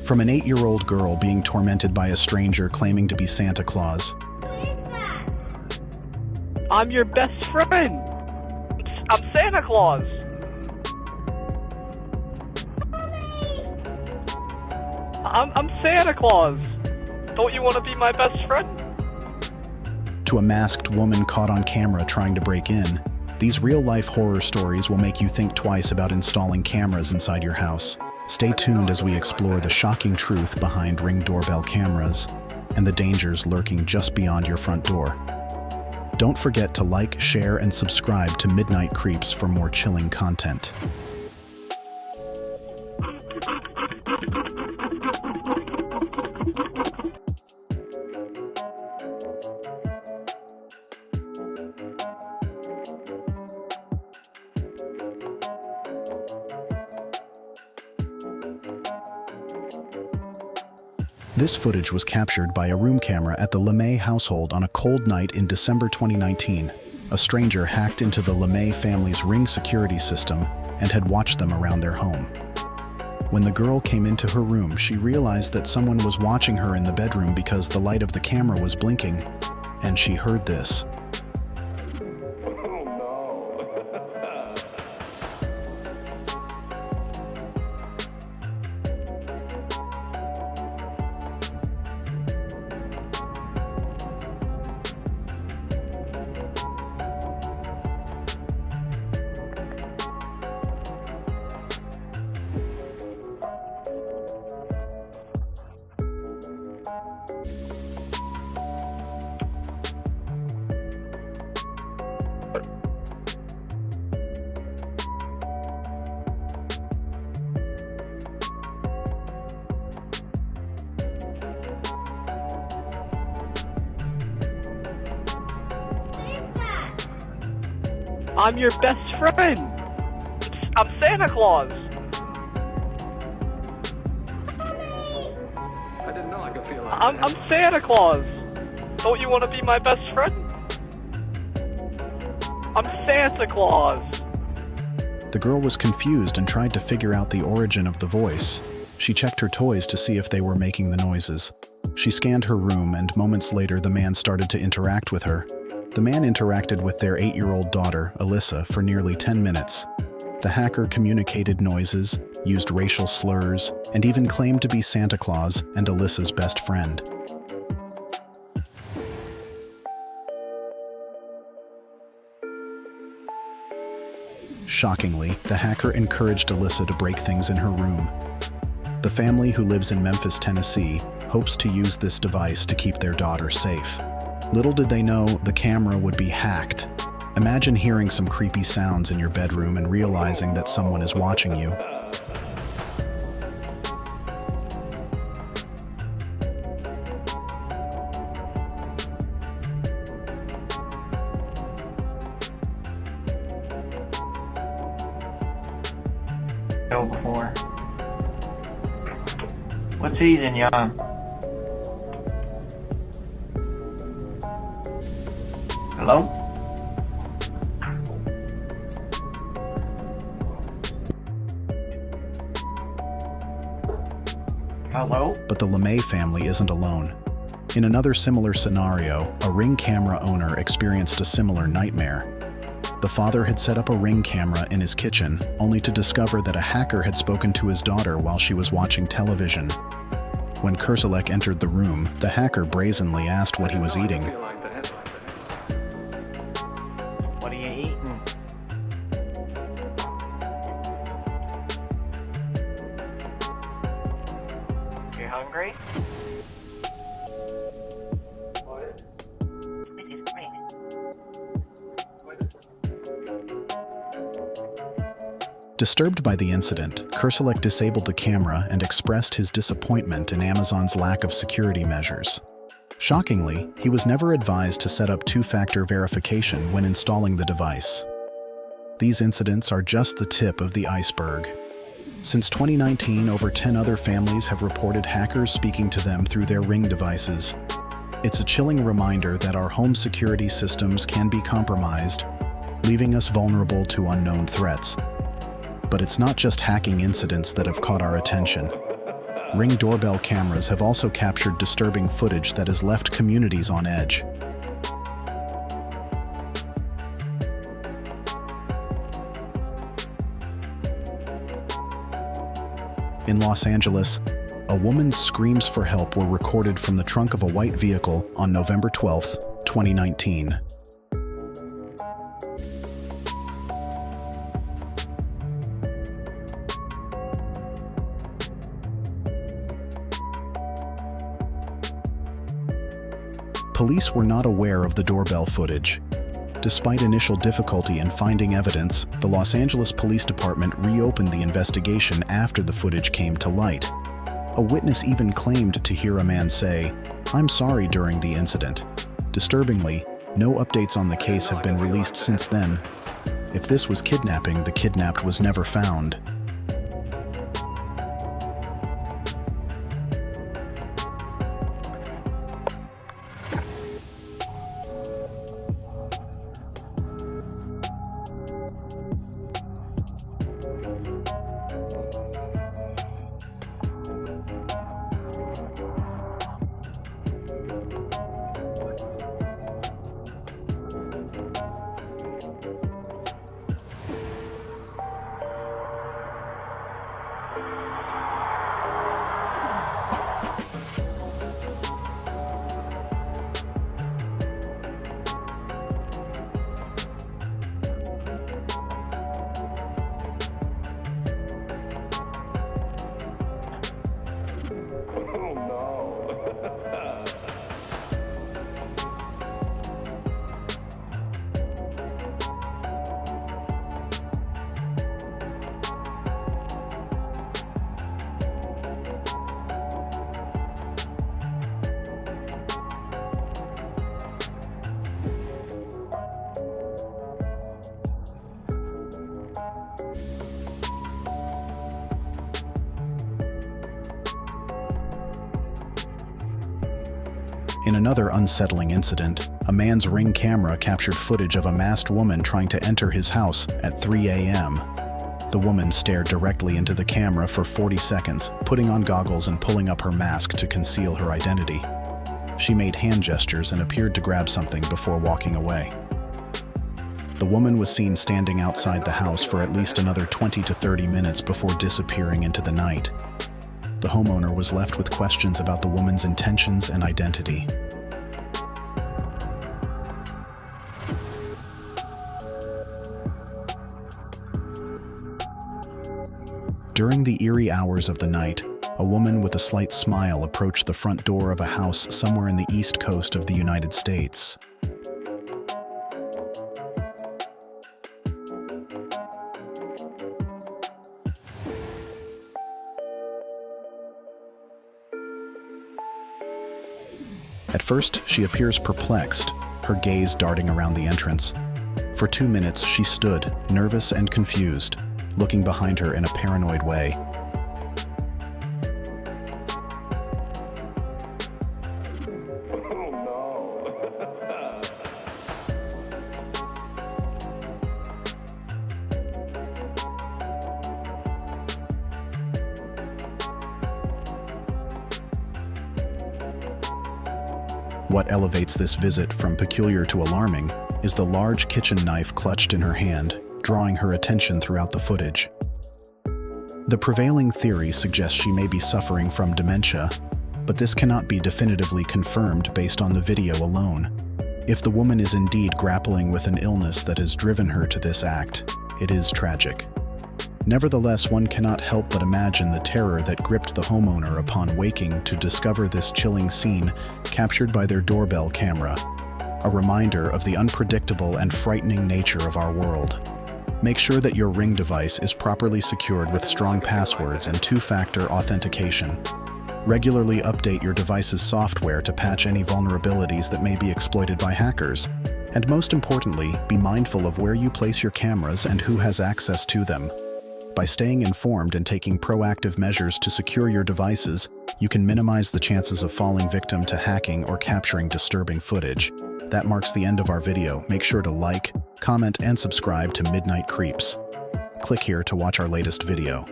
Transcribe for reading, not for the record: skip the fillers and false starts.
From an 8-year-old girl being tormented by a stranger claiming to be Santa Claus. I'm your best friend. I'm Santa Claus. I'm Santa Claus. Don't you want to be my best friend? To a masked woman caught on camera trying to break in, these real-life horror stories will make you think twice about installing cameras inside your house. Stay tuned as we explore the shocking truth behind Ring doorbell cameras and the dangers lurking just beyond your front door. Don't forget to like, share, and subscribe to Midnight Creeps for more chilling content. This footage was captured by a room camera at the LeMay household on a cold night in December 2019. A stranger hacked into the LeMay family's Ring security system and had watched them around their home. When the girl came into her room, she realized that someone was watching her in the bedroom because the light of the camera was blinking, and she heard this. I'm your best friend. I'm Santa Claus. I didn't know I could feel like I'm Santa Claus. Don't you want to be my best friend? I'm Santa Claus. The girl was confused and tried to figure out the origin of the voice. She checked her toys to see if they were making the noises. She scanned her room, and moments later the man started to interact with her. The man interacted with their 8-year-old daughter, Alyssa, for nearly 10 minutes. The hacker communicated noises, used racial slurs, and even claimed to be Santa Claus and Alyssa's best friend. Shockingly, the hacker encouraged Alyssa to break things in her room. The family, who lives in Memphis, Tennessee, hopes to use this device to keep their daughter safe. Little did they know the camera would be hacked. Imagine hearing some creepy sounds in your bedroom and realizing that someone is watching you. Before. What season, y'all? Hello? Hello? But the LeMay family isn't alone. In another similar scenario, a Ring camera owner experienced a similar nightmare. The father had set up a Ring camera in his kitchen, only to discover that a hacker had spoken to his daughter while she was watching television. When Kerselek entered the room, the hacker brazenly asked what he was eating. What are you eating? You hungry? Disturbed by the incident, Kerselek disabled the camera and expressed his disappointment in Amazon's lack of security measures. Shockingly, he was never advised to set up two-factor verification when installing the device. These incidents are just the tip of the iceberg. Since 2019, over 10 other families have reported hackers speaking to them through their Ring devices. It's a chilling reminder that our home security systems can be compromised, leaving us vulnerable to unknown threats. But it's not just hacking incidents that have caught our attention. Ring doorbell cameras have also captured disturbing footage that has left communities on edge. In Los Angeles, a woman's screams for help were recorded from the trunk of a white vehicle on November 12, 2019. Police were not aware of the doorbell footage. Despite initial difficulty in finding evidence, the Los Angeles Police Department reopened the investigation after the footage came to light. A witness even claimed to hear a man say, "I'm sorry," during the incident. Disturbingly, no updates on the case have been released since then. If this was kidnapping, the kidnapped was never found. In another unsettling incident, a man's Ring camera captured footage of a masked woman trying to enter his house at 3 a.m. The woman stared directly into the camera for 40 seconds, putting on goggles and pulling up her mask to conceal her identity. She made hand gestures and appeared to grab something before walking away. The woman was seen standing outside the house for at least another 20 to 30 minutes before disappearing into the night. The homeowner was left with questions about the woman's intentions and identity. During the eerie hours of the night, a woman with a slight smile approached the front door of a house somewhere in the east coast of the United States. At first, she appears perplexed, her gaze darting around the entrance. For 2 minutes, she stood, nervous and confused, looking behind her in a paranoid way. What elevates this visit from peculiar to alarming is the large kitchen knife clutched in her hand, drawing her attention throughout the footage. The prevailing theory suggests she may be suffering from dementia, but this cannot be definitively confirmed based on the video alone. If the woman is indeed grappling with an illness that has driven her to this act, it is tragic. Nevertheless, one cannot help but imagine the terror that gripped the homeowner upon waking to discover this chilling scene captured by their doorbell camera, a reminder of the unpredictable and frightening nature of our world. Make sure that your Ring device is properly secured with strong passwords and two-factor authentication. Regularly update your device's software to patch any vulnerabilities that may be exploited by hackers. And most importantly, be mindful of where you place your cameras and who has access to them. By staying informed and taking proactive measures to secure your devices, you can minimize the chances of falling victim to hacking or capturing disturbing footage. That marks the end of our video. Make sure to like, comment, and subscribe to Midnight Creeps. Click here to watch our latest video.